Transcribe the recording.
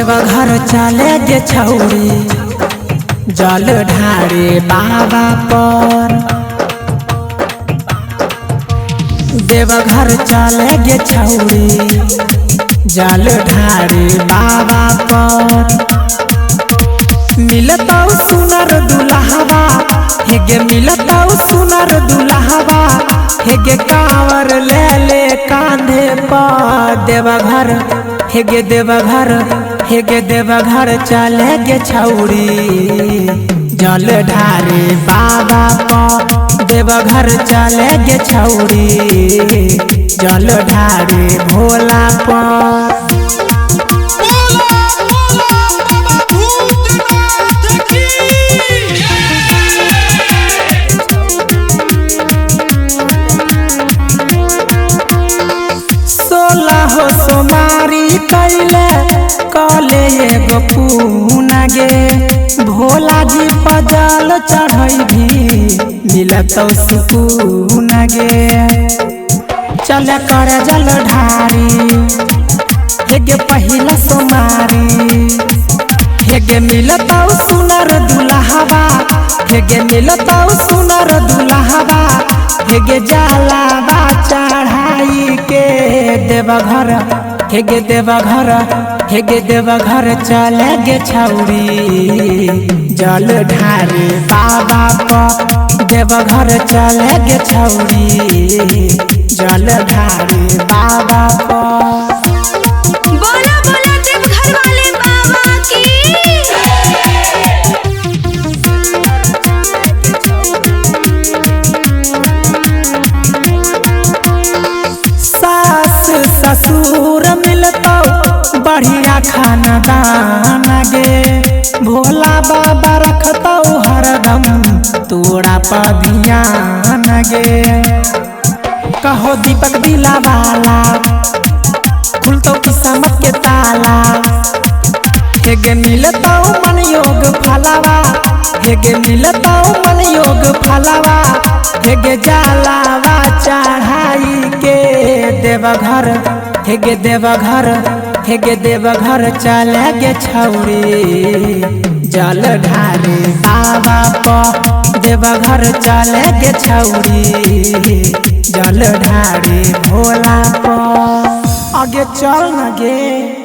देवघर चले गे छौरी जल ढारे बाबा पर। देवघर चले गे छौरी जल ढारे बाबा पर। मिलतौ सुनर दुल्हवा हेगे मिलतौ सुनर दुल्हवा हेगे कांवर ले ले कांधे पर। देवघर हेगे देवघर चले गे छौरी जल ढारे बाबा पर। देवघर चले गे छौरी जल ढारे भोला पर। हो सोमारी कैले कले एगो पूना गे भोला जी पजल चढ़ई भी मिलतौ सुकून गे। चल कर जल ढारी हेगे पहिला सोमारी हेगे मिलतौ सुनर दुल्हवा हेगे मिलतौ सुनर दुल्हवा हेगे जलावा चढ़ाई के। देवघर हेगे देवघर चले गे छौरी जल ढारे बाबा पर। देवघर चले गे छौरी जल ढारे बाबा पर। बोला बोला देवघर वाले बाबा की। ससुर मिलतौ बढ़िया खानदान गे भोला बाबा रखतौ हरदम तोरा पर ध्यान गे। कहो दीपक दिलावाला खुलतौ किस्मत के ताला हेगे मिलतौ मन योग फलावा हेगे मिलतौ मन योग फलावा हेगे जलावा चढ़ाई के। देवघर हेगे देवघर चले गे छौरी जल ढारे बाबा पर। देवघर चले गे छौरी जल ढारे भोला पर। आगे चल न गे।